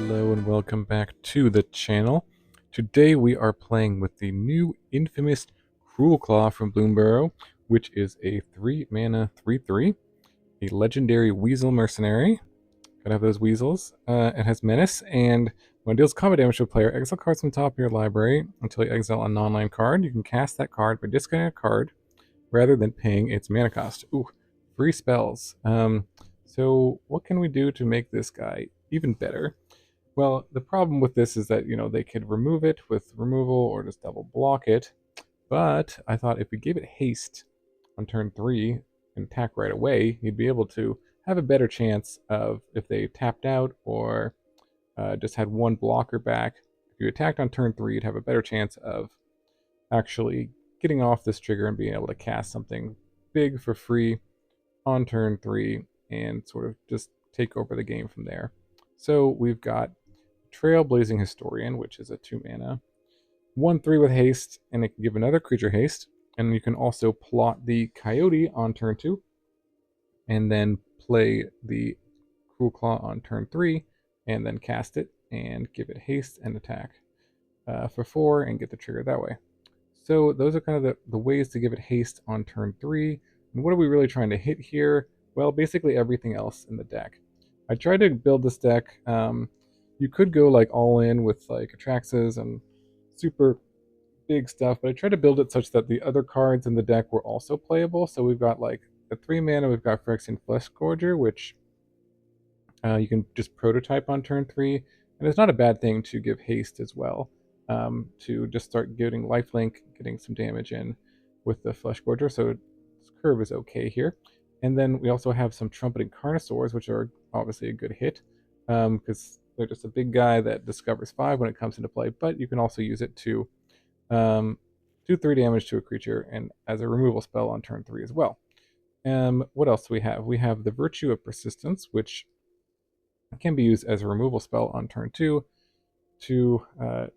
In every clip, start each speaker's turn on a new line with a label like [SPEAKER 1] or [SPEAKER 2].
[SPEAKER 1] Hello and welcome back to the channel. Today we are playing with the new Infamous Cruelclaw from Bloomburrow, which is a 3 mana 3/3, a legendary weasel mercenary. Gotta have those weasels. It has menace, and when it deals combat damage to a player, exile cards from the top of your library until you exile a non-land card. You can cast that card by discarding a card rather than paying its mana cost. Ooh, free spells. So what can we do to make this guy even better? Well, the problem with this is that, they could remove it with removal or just double block it. But I thought if we gave it haste on turn 3 and attack right away, you'd be able to have a better chance of, if they tapped out or just had one blocker back, if you attacked on turn 3, you'd have a better chance of actually getting off this trigger and being able to cast something big for free on turn 3 and sort of just take over the game from there. So we've got Trailblazing Historian, which is a 2 mana, 1/3 with haste, and it can give another creature haste. And you can also plot the Coyote on turn 2, and then play the Cruelclaw on turn 3, and then cast it and give it haste and attack for 4 and get the trigger that way. So those are kind of the ways to give it haste on turn 3. And what are we really trying to hit here? Well, basically everything else in the deck. I tried to build this deck. You could go like all in with like Atraxas and super big stuff, but I tried to build it such that the other cards in the deck were also playable. So we've got like a 3 mana, we've got Phyrexian Fleshgorger, which you can just prototype on turn 3. And it's not a bad thing to give haste as well, to just start getting lifelink, getting some damage in with the Fleshgorger. So this curve is okay here. And then we also have some Trumpeting Carnosaurs, which are obviously a good hit, because they're just a big guy that discovers 5 when it comes into play. But you can also use it to do 3 damage to a creature and as a removal spell on turn 3 as well. What else do we have? We have the Virtue of Persistence, which can be used as a removal spell on turn 2 to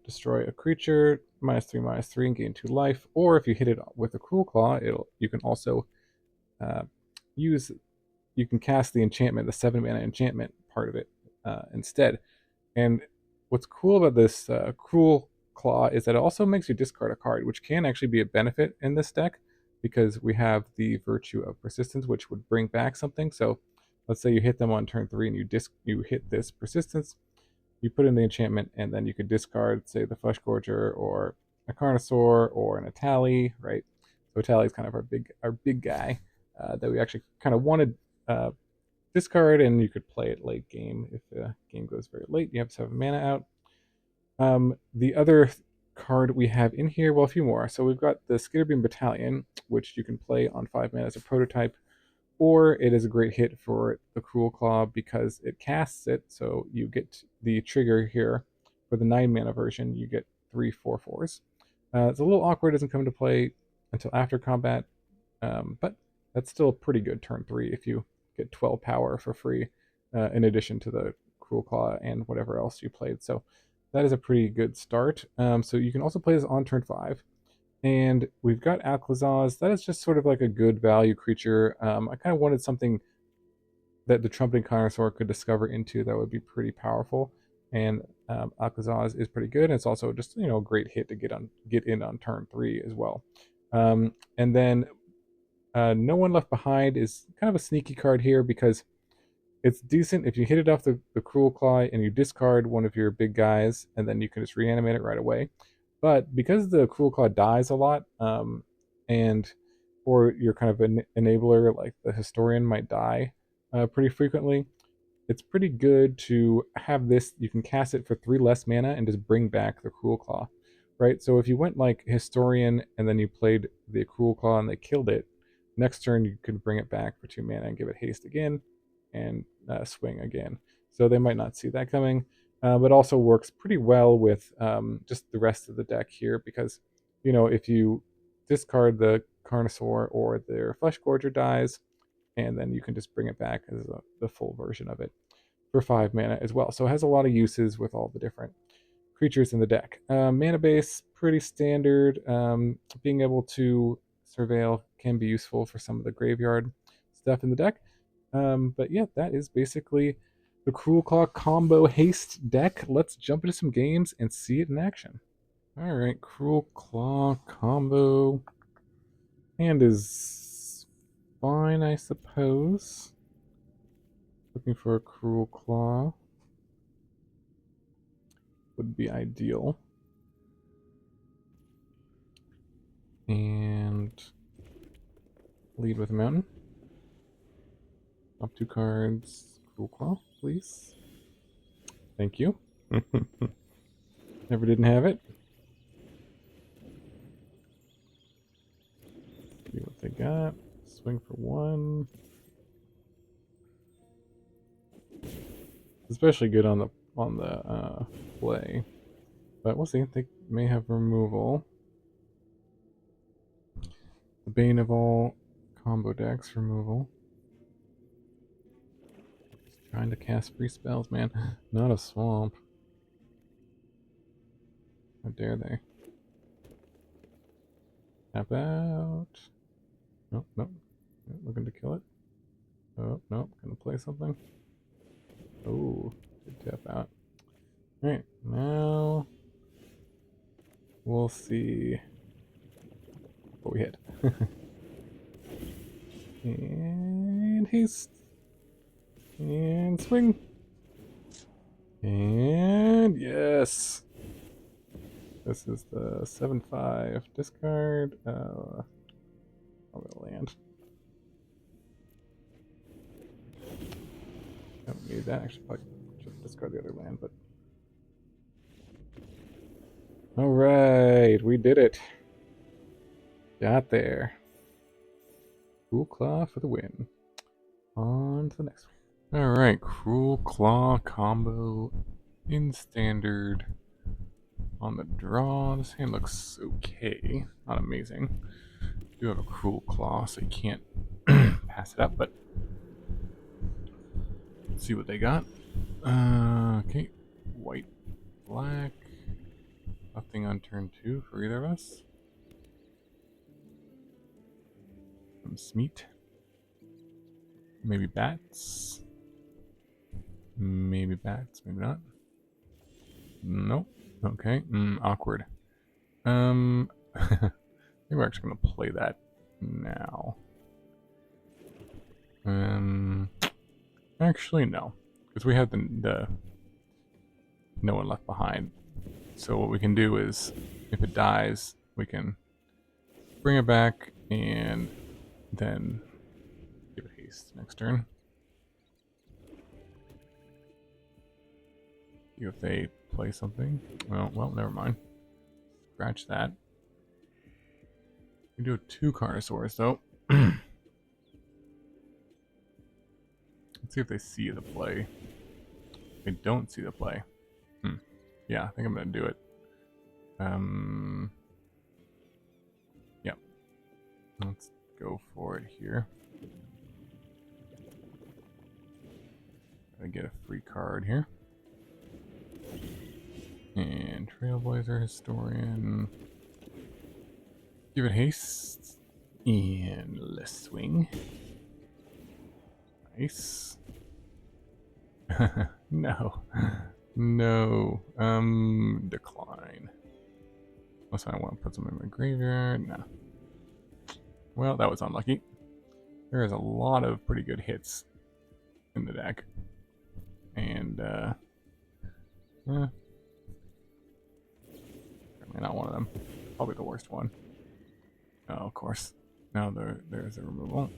[SPEAKER 1] destroy a creature, -3/-3, and gain 2 life. Or if you hit it with a Cruelclaw, you can also you can cast the enchantment, the 7 mana enchantment part of it instead. And what's cool about this Cruelclaw is that it also makes you discard a card, which can actually be a benefit in this deck because we have the Virtue of Persistence, which would bring back something. So let's say you hit them on turn 3 and you hit this Persistence, you put in the enchantment, and then you could discard, say, the Fleshgorger or a Carnosaur or an Etali, right? So Etali is kind of our big guy that we actually kind of wanted discard, and you could play it late game. If the game goes very late, you have 7 mana out. The other card we have in here, well, a few more. So we've got the Skitterbeam Battalion, which you can play on 5 mana as a prototype, or it is a great hit for the Cruelclaw because it casts it, so you get the trigger here. For the 9 mana version, you get 3 4/4s. It's a little awkward, doesn't come into play until after combat, but that's still a pretty good turn 3 if you get 12 power for free, in addition to the Cruelclaw and whatever else you played. So that is a pretty good start. So you can also play this on turn 5. And we've got Aclazotz. That is just sort of like a good value creature. I kind of wanted something that the Trumpeting Carnosaur could discover into that would be pretty powerful. And Aclazotz is pretty good. And it's also just a great hit to get in on turn 3 as well. And then No One Left Behind is kind of a sneaky card here because it's decent if you hit it off the Cruelclaw and you discard one of your big guys, and then you can just reanimate it right away. But because the Cruelclaw dies a lot, or you're kind of an enabler, like the Historian might die pretty frequently, it's pretty good to have this. You can cast it for 3 less mana and just bring back the Cruelclaw, right? So if you went like Historian and then you played the Cruelclaw and they killed it, next turn you could bring it back for 2 mana and give it haste again and swing again. So they might not see that coming, but also works pretty well with just the rest of the deck here because, if you discard the Carnosaur or their Fleshgorger dies, and then you can just bring it back as the full version of it for 5 mana as well. So it has a lot of uses with all the different creatures in the deck. Mana base, pretty standard. Being able to surveil can be useful for some of the graveyard stuff in the deck. But yeah, that is basically The Cruelclaw combo haste deck. Let's jump into some games and see it in action. Alright, Cruelclaw combo. Hand is fine, I suppose. Looking for a Cruelclaw would be ideal. And lead with a mountain. Up 2 cards. Cruelclaw, please. Thank you. Never didn't have it. See what they got. Swing for 1. Especially good on the play. But we'll see. They may have removal. The bane of all combo decks, removal. Just trying to cast free spells, man. Not a swamp. How dare they? Tap out. Nope, nope. Looking to kill it. Oh, nope. Gonna play something. Oh, did tap out. Alright, now we'll see what we hit. And haste. And swing. And yes. This is the 7/5 discard. I'm gonna land. Don't need that. Actually, probably just discard the other land, but. Alright, we did it. Got there. Cruelclaw for the win. On to the next one. Alright, Cruelclaw combo in standard. On the draw, this hand looks okay. Not amazing. I do have a Cruelclaw, so you can't pass it up, but let's see what they got. Okay, white, black. Nothing on turn 2 for either of us. Some Smeet. Maybe bats. Maybe bats, maybe not. Nope. Okay. Awkward. Maybe we're actually gonna play that now. Actually no, because we have the no one left behind. So what we can do is, if it dies, we can bring it back and then give it haste next turn. See if they play something. Well, never mind. Scratch that. We do 2 Carnosaurs though. Let's see if they see the play. They don't see the play. Yeah, I think I'm gonna do it. Yep. Let's go for it here. I get a free card here. And Trailblazing Historian. Give it haste. And let's swing. Nice. No. No. Decline. Unless I want to put some in my graveyard. No. Well, that was unlucky. There is a lot of pretty good hits in the deck. And, maybe not one of them. Probably the worst one. Oh, of course. Now there's a removal.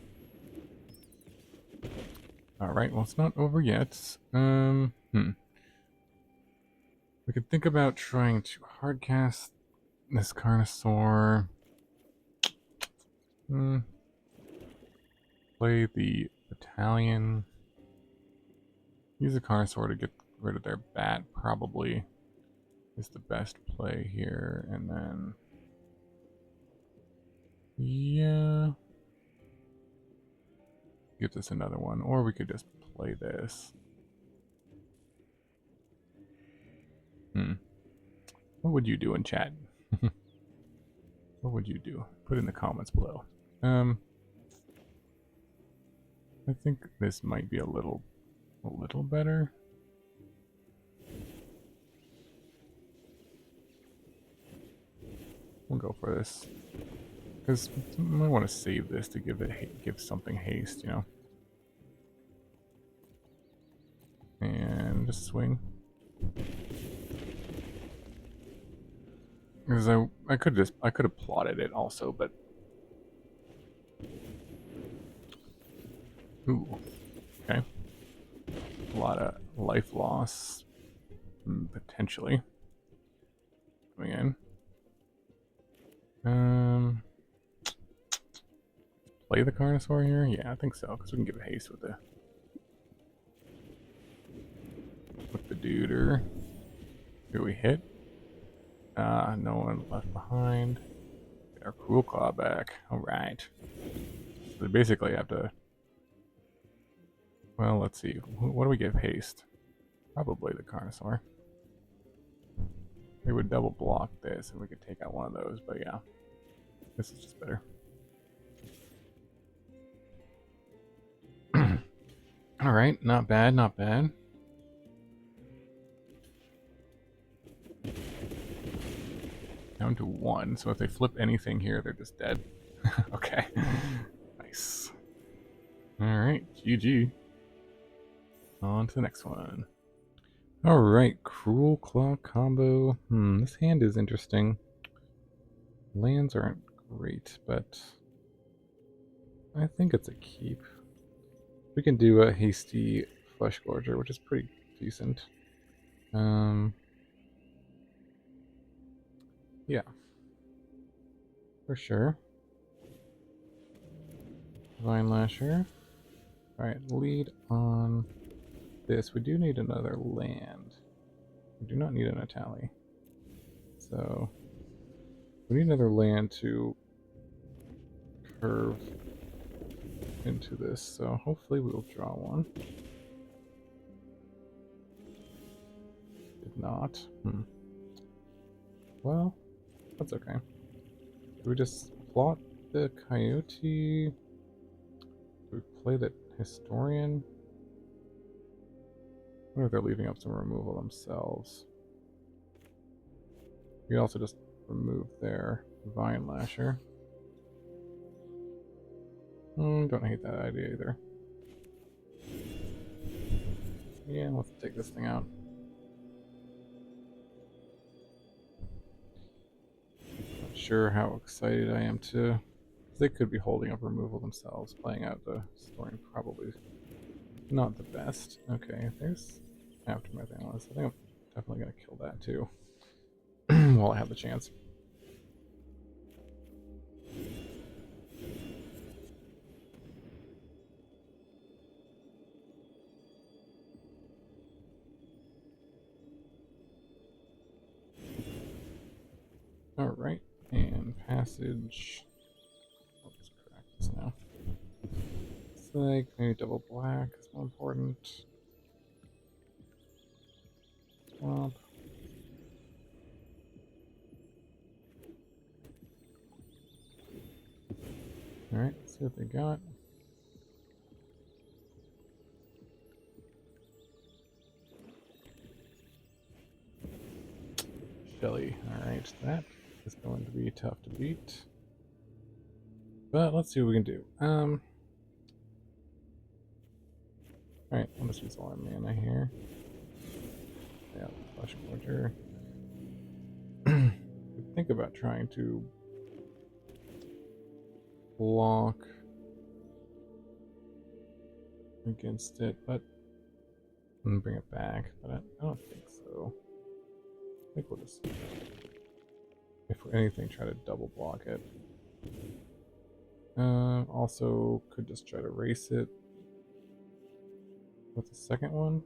[SPEAKER 1] Alright, well, it's not over yet. We could think about trying to hardcast this Carnosaur. Play the Battalion. Use a Carnosaur to get rid of their bat, probably is the best play here. And then, yeah, give this another one, or we could just play this. What would you do in chat? What would you do? Put in the comments below. I think this might be a little better. we'll go for this. Because I want to save this to give something haste, you know. And just swing. Because I could have plotted it also, but ooh, okay. A lot of life loss potentially coming in. Play the Carnosaur here? Yeah, I think so, because we can give it haste with the duder. Do we hit? No one left behind. Get our Cruelclaw back. Alright. So they basically have to... Well, let's see. What do we give haste? Probably the Carnosaur. They would double block this and we could take out one of those, but yeah. This is just better. Alright, not bad, not bad. Down to 1, so if they flip anything here, they're just dead. Okay. Nice. Alright, GG. On to the next one. Alright, Cruelclaw combo. This hand is interesting. Lands aren't great, but I think it's a keep. We can do a hasty Fleshgorger, which is pretty decent. Yeah. For sure. Vine Lasher. Alright, lead on this. We do need another land. We do not need an Etali. So we need another land to curve into this. So hopefully we'll draw one. Did not. Well, that's okay. Do we just plot the Coyote? Do we play the Historian? I wonder if they're leaving up some removal themselves. We also just remove their Vine Lasher. Don't hate that idea either. Yeah, let's take this thing out. Not sure how excited I am to... They could be holding up removal themselves. Playing out the Historian probably not the best. Okay, there's Aftermath Analyst. I think I'm definitely going to kill that too. While I have the chance. Alright, and passage. I'll just crack this now. It's like maybe double black is more important. Swamp. Alright, let's see what they got. Shelly. Alright, that is going to be tough to beat. But let's see what we can do. Alright, I'll just use all our mana here. Yeah, Fleshgorger. Think about trying to block against it, but I'm gonna bring it back, but I don't think so. I think we'll just, if anything, try to double block it. Also, could just try to race it with the second one.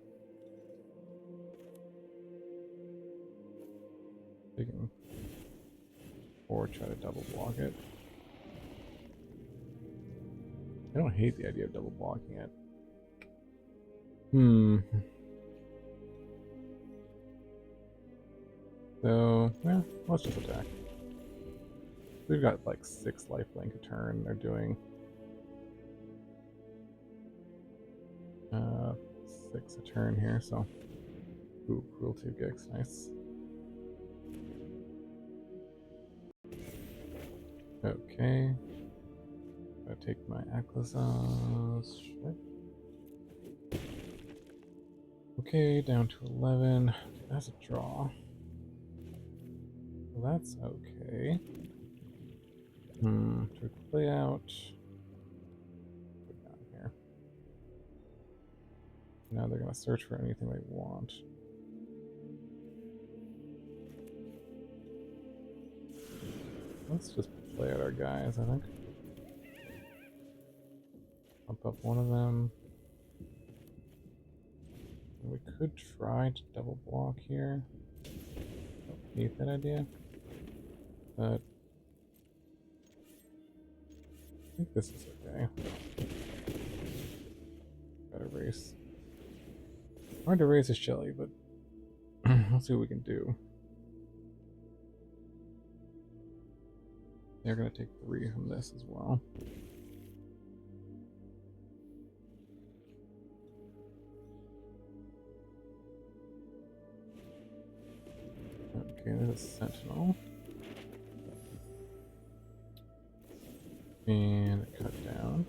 [SPEAKER 1] Or try to double block it. I don't hate the idea of double blocking it. So, yeah, let's just attack. We've got like 6 lifelink a turn. They're doing 6 a turn here, so. Ooh, Cruelty of Gex, nice. Okay. Gotta take my Aclazotz. Okay, down to 11. That's a draw. Well, that's okay. Should we play out? Go down here. Now they're gonna search for anything they want. Let's just play out our guys, I think. Bump up one of them. We could try to double block here. Don't hate that idea. But I think this is okay. Gotta race. Hard to race a Shelly, but let's see what we can do. They're gonna take 3 from this as well. Okay, there's a Sentinel. And a cut down.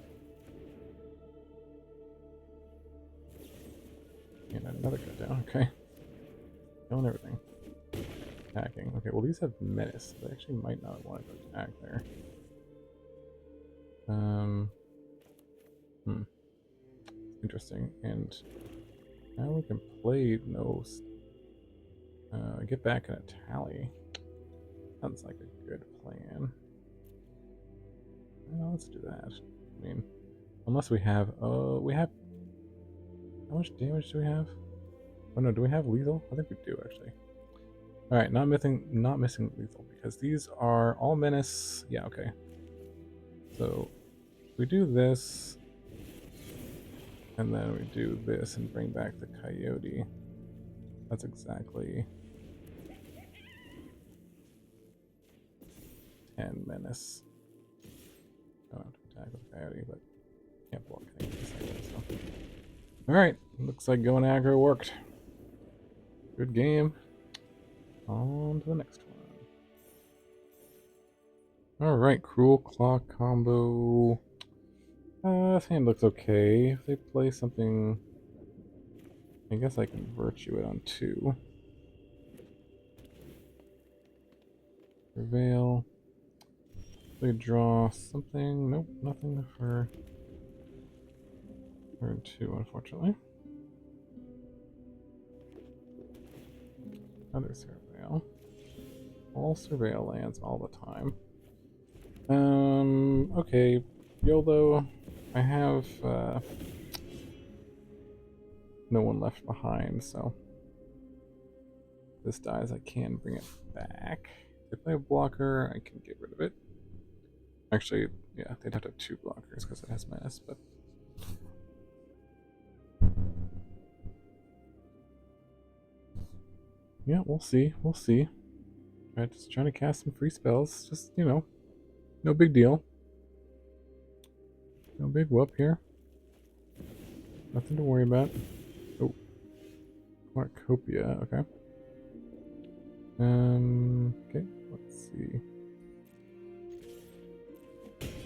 [SPEAKER 1] And another cut down, okay. Killing everything. Attacking. Okay, well these have menace. They actually might not want to attack there. Interesting. And now we can play Nose. Get back in Etali. Sounds like a good plan. Well, let's do that. I mean, unless we have, how much damage do we have? Oh no, do we have lethal? I think we do actually. All right, not missing lethal because these are all menace. Yeah, okay. So we do this, and then we do this and bring back the Coyote. That's exactly 10 menace. I don't have to attack with the Coyote, but can't block anything second, so. Alright, looks like going aggro worked. Good game. On to the next one. Alright, Cruelclaw combo. This hand looks okay. If they play something, I guess I can virtue it on 2. Prevail. They draw something. Nope, nothing for turn 2, unfortunately. Another Surveil. All Surveil lands all the time. Okay. YOLO. I have no one left behind, so if this dies, I can bring it back. If I play a blocker, I can get rid of it. Actually, yeah, they'd have to have 2 blockers because it has menace, but yeah, we'll see. We'll see. Right, just trying to cast some free spells. Just, you know, no big deal. No big whoop here. Nothing to worry about. Oh. Cornucopia, okay. Okay, let's see.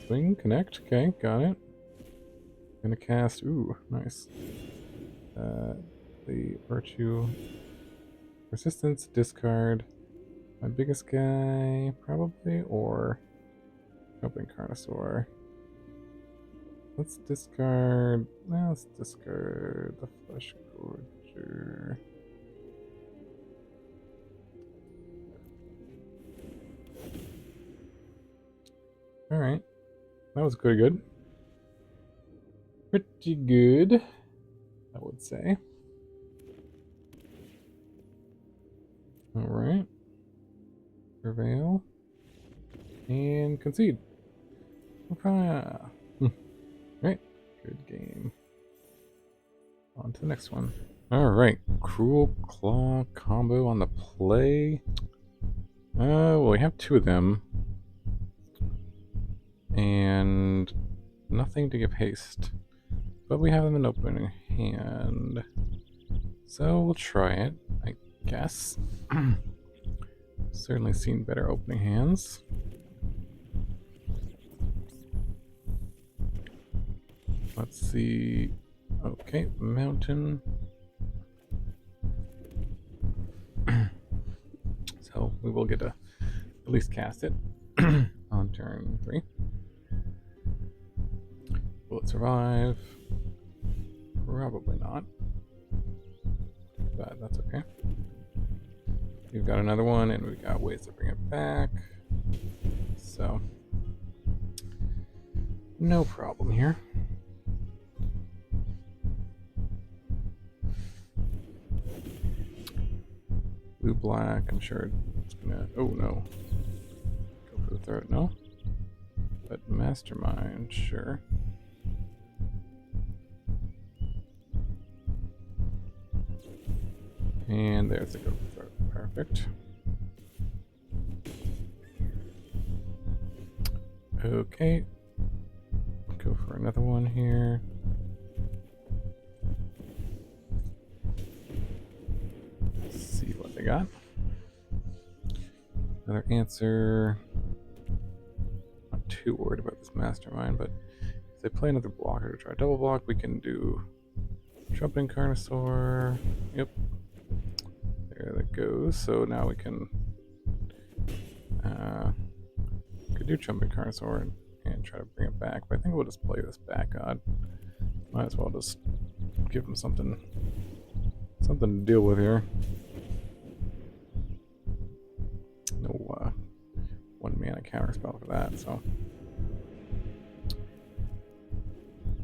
[SPEAKER 1] Swing, connect, okay, got it. Gonna cast, ooh, nice. The Virtue. Resistance, discard. My biggest guy, probably, or Trumpeting Carnosaur. Let's discard. Let's discard the Fleshgorger. Alright. That was pretty good. Pretty good, I would say. Alright. Prevail. And concede. Okay. Right. Good game. On to the next one. Alright. Cruelclaw combo on the play. Well, we have 2 of them. And nothing to give haste. But we have them in opening hand. So we'll try it, I guess. Certainly seen better opening hands. Let's see. Okay, mountain. So we will get to at least cast it on turn 3. Will it survive? Probably not, but that's okay. We've got another one, and we've got ways to bring it back. So, no problem here. Blue, black, I'm sure it's gonna... Oh, no. Go for the throat, no. But Mastermind, sure. And there's the go for the throat. Perfect. Okay. Go for another one here. Let's see what they got. Another answer. Not too worried about this Mastermind, but if they play another blocker to try double block, we can do Trumpeting Carnosaur. Yep. There that goes. So now we can could do Trumpeting Carnosaur and try to bring it back, but I think we'll just play this back god. Might as well just give him something to deal with here. No 1 mana counter spell for that, so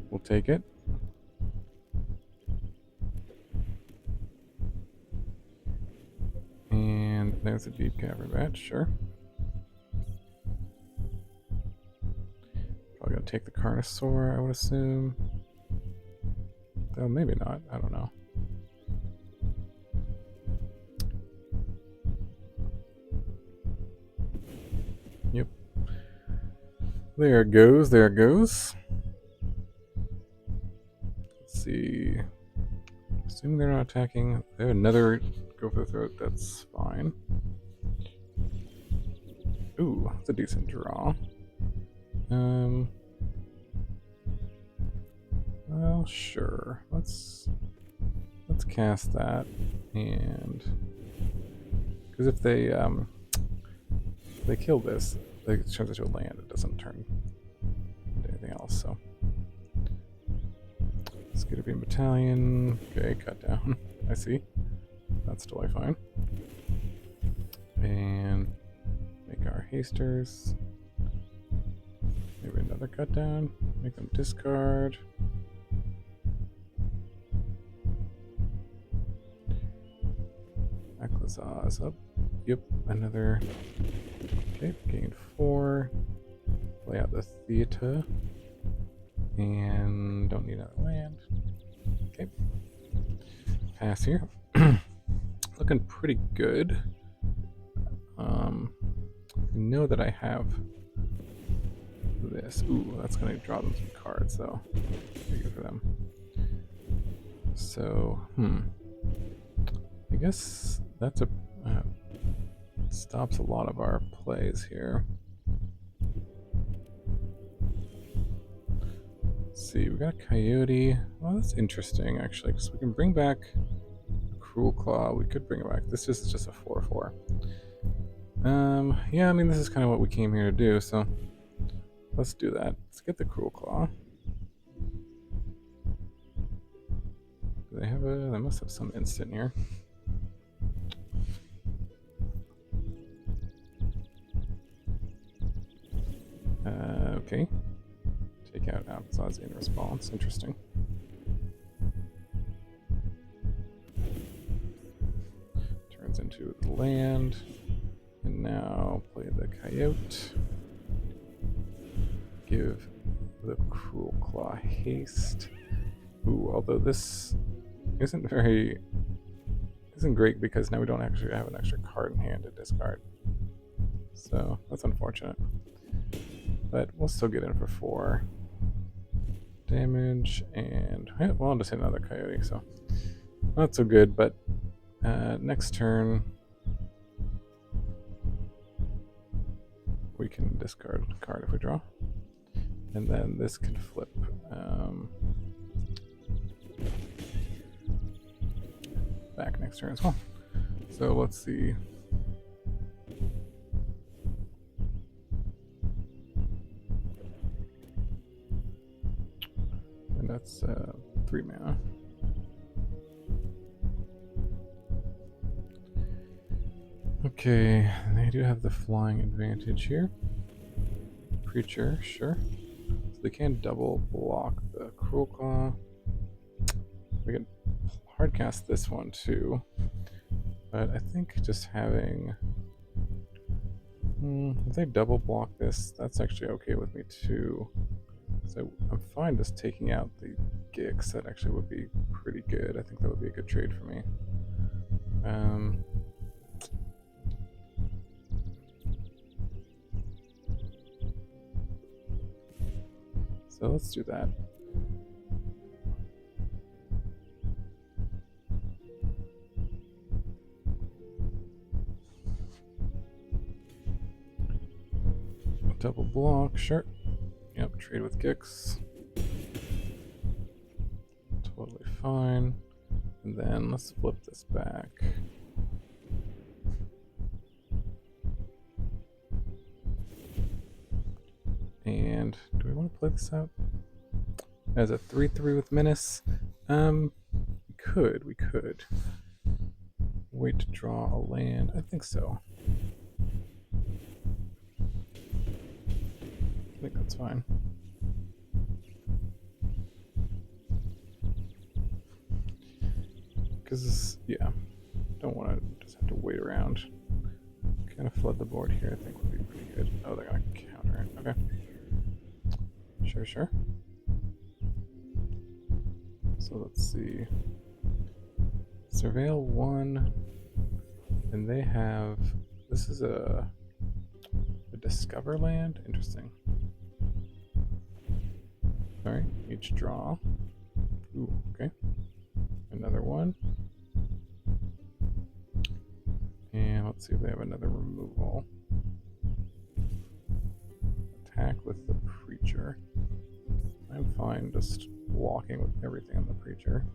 [SPEAKER 1] we'll take it. And there's a Deep Cavern Bat, sure. Probably gonna take the Carnosaur, I would assume. Though maybe not, I don't know. Yep. There it goes, there it goes. Let's see. Assuming they're not attacking, they have another go for the throat, that's fine. Ooh, that's a decent draw. Well, sure. Let's cast that, and because if they kill this, it turns into a land. It doesn't turn into anything else. So, Skitterbeam Battalion. Okay, cut down. I see. That's totally fine. And make our hasters. Maybe another cut down. Make them discard. Aclazotz up. Yep, another. Okay, gain 4. Play out the Theater. And don't need another land. Okay. Pass here. Looking pretty good. I know that I have this. Ooh, that's going to draw them some cards, though. Pretty good for them. So, I guess that's stops a lot of our plays here. Let's see, we got a Coyote. Well, that's interesting, actually, because we can bring back a Cruelclaw. We could bring it back. This is just a 4/4. Yeah, I mean, this is kind of what we came here to do, so let's do that. Let's get the Cruelclaw. Do they have they must have some instant here. Okay. Take out Aclazotz in response. Interesting. Turns into the land. And now play the Coyote. Give the Cruelclaw haste. Ooh, although this isn't great because now we don't actually have an extra card in hand to discard. So that's unfortunate. But we'll still get in for 4 damage, and well, I'll just hit another Coyote, so not so good. But next turn we can discard a card if we draw, and then this can flip. back next turn as well. So let's see. And that's 3 mana. Okay, they do have the flying advantage here. Creature, sure. So they can double block the Cruelclaw. We can hardcast this one too. But I think just having... if they double block this, that's actually okay with me too. So I'm fine just taking out the Gix. That actually would be pretty good. I think that would be a good trade for me. So let's do that. Double block, sure. Yep, trade with Gix. Totally fine. And then let's flip this back. And do we want to play this out as a 3/3 with Menace? We could. Wait to draw a land. I think so. I think that's fine. Because, yeah, don't want to just have to wait around. Kind of flood the board here, I think would be pretty good. Oh, they're going to counter it. Okay. Sure. So let's see. Surveil 1, and they have... This is a Discover land? Interesting. Alright, each draw. Ooh, okay. Another one. And let's see if they have another removal. Attack with the Preacher. I'm fine just blocking with everything on the Preacher.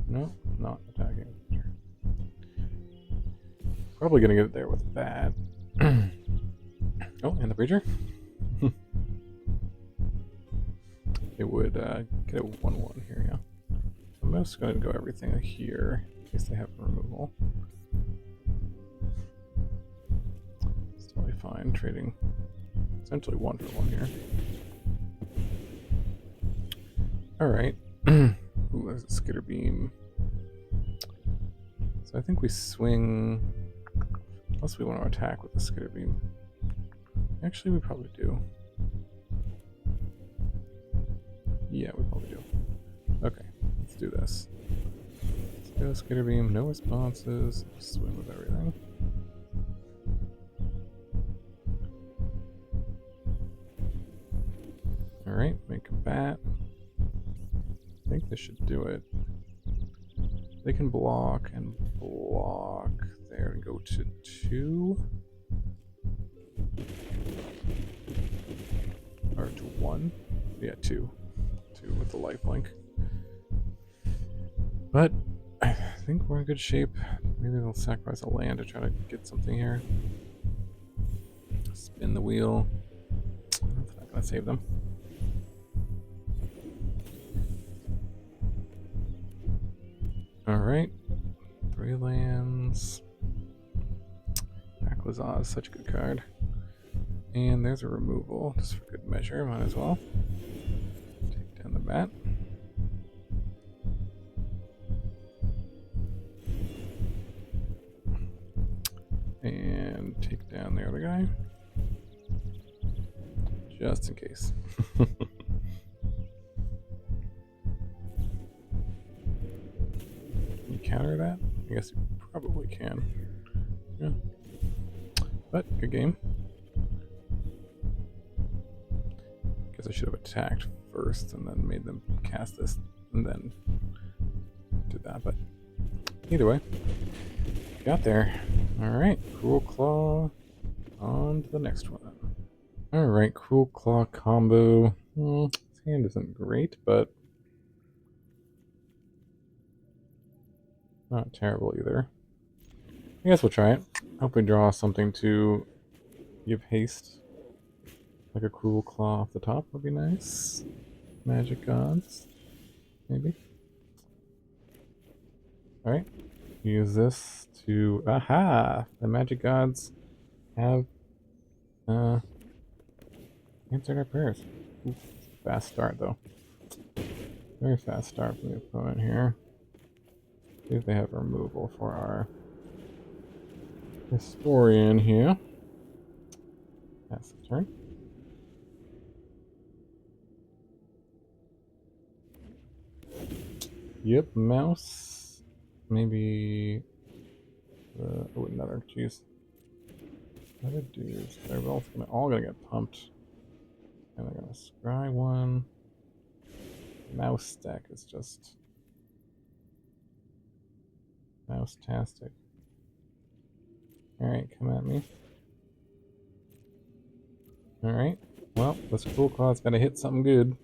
[SPEAKER 1] No, not attacking the Preacher. Probably gonna get it there with that. Oh, and the Preacher? It would get a 1/1 here, yeah. I'm just going to go everything here in case they have removal. It's totally fine trading essentially 1 for 1 here. Alright. Ooh, there's a Skitterbeam. So I think we swing, unless we want to attack with the Skitterbeam. Actually, we probably do. Yeah, we probably do. Okay, let's do this. Let's go Skitterbeam, no responses. Swim with everything. Alright, make a bat. I think this should do it. They can block and block there and go to 2. Or to 1. Yeah, 2. 2 with the lifelink. But I think we're in good shape. Maybe they'll sacrifice a land to try to get something here. Spin the wheel. That's not going to save them. Alright. 3 lands. Aclazotz is such a good card. And there's a removal, just for good measure, might as well. Take down the bat. And take down the other guy. Just in case. Can you counter that? I guess you probably can. Yeah. But, good game. Guess I should have attacked first and then made them cast this and then do that, but either way, got there. Alright, Cruelclaw, on to the next one. Alright, Cruelclaw combo. His hand isn't great, but Not terrible either. I guess we'll try it. Hope we draw something to give haste. Like a cruel claw off the top would be nice. Magic gods, maybe. Alright. Use this to... Aha! The magic gods have answered our prayers. Ooh, fast start though. Very fast start from the opponent here. See if they have removal for our historian here. That's the turn. Yep, mouse. Maybe. Oh, another. Jeez. Another dudes. They're all gonna get pumped. And they're gonna scry one. Mouse stack is just mouse-tastic. Alright, come at me. Alright. Well, this Cruelclaw's gotta hit something good.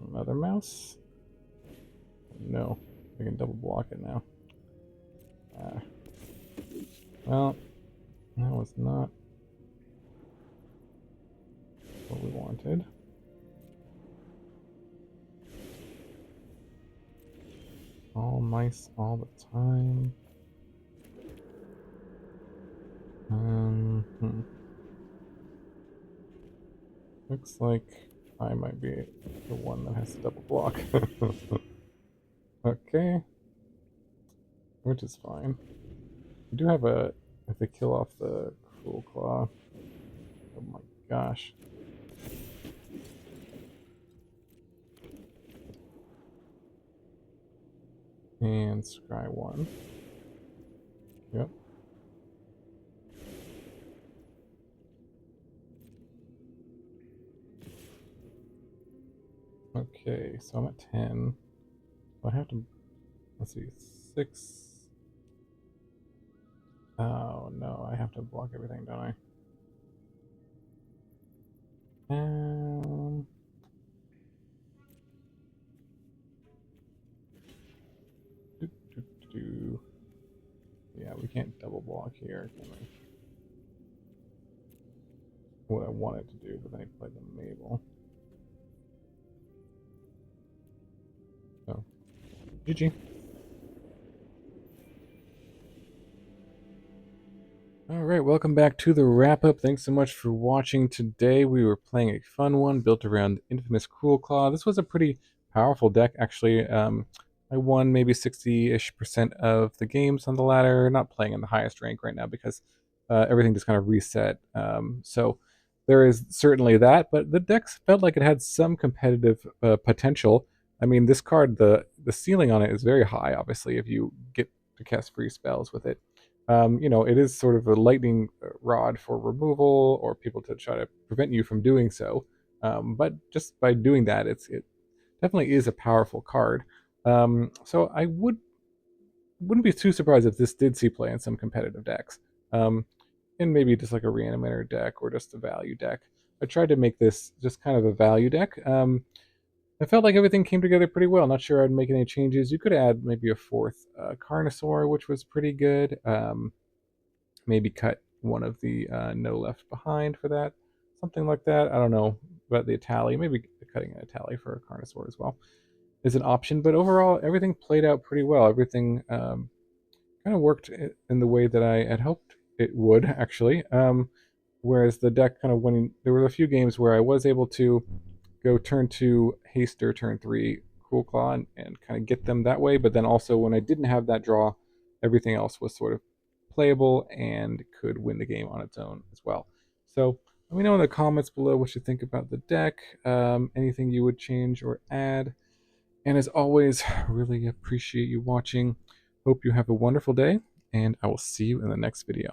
[SPEAKER 1] Another mouse? No. We can double block it now. Well, that was not what we wanted. All mice all the time. Looks like I might be the one that has to double block. Okay. Which is fine. We do have a... If they kill off the Cruelclaw... Oh my gosh. And scry one. Yep. Okay, so I'm at 10. So I have to... Let's see, 6... Oh no, I have to block everything, don't I? Yeah, we can't double block here, can we? What I wanted to do, but then I played the Mabel. So, GG. Alright, welcome back to the wrap-up. Thanks so much for watching today. We were playing a fun one built around Infamous Cruelclaw. This was a pretty powerful deck, actually. I won maybe 60-ish% of the games on the ladder. Not playing in the highest rank right now because everything just kind of reset. So there is certainly that, but the deck felt like it had some competitive potential. I mean, this card, the ceiling on it is very high, obviously, if you get to cast free spells with it. You know, it is sort of a lightning rod for removal or people to try to prevent you from doing so. But just by doing that, it definitely is a powerful card. So I wouldn't be too surprised if this did see play in some competitive decks. And maybe just like a Reanimator deck or just a value deck. I tried to make this just kind of a value deck. I felt like everything came together pretty well. Not sure I'd make any changes. You could add maybe a fourth Carnosaur, which was pretty good. Maybe cut one of the No Left Behind for that. Something like that. I don't know about the Etali. Maybe cutting an Etali for a Carnosaur as well is an option. But overall, everything played out pretty well. Everything kind of worked in the way that I had hoped it would, actually. Whereas the deck kind of went in, there were a few games where I was able to go turn 2 Haster, turn 3 Cruelclaw, and kind of get them that way. But then also when I didn't have that draw, everything else was sort of playable and could win the game on its own as well. So let me know in the comments below what you think about the deck, anything you would change or add. And as always, really appreciate you watching. Hope you have a wonderful day, and I will see you in the next video.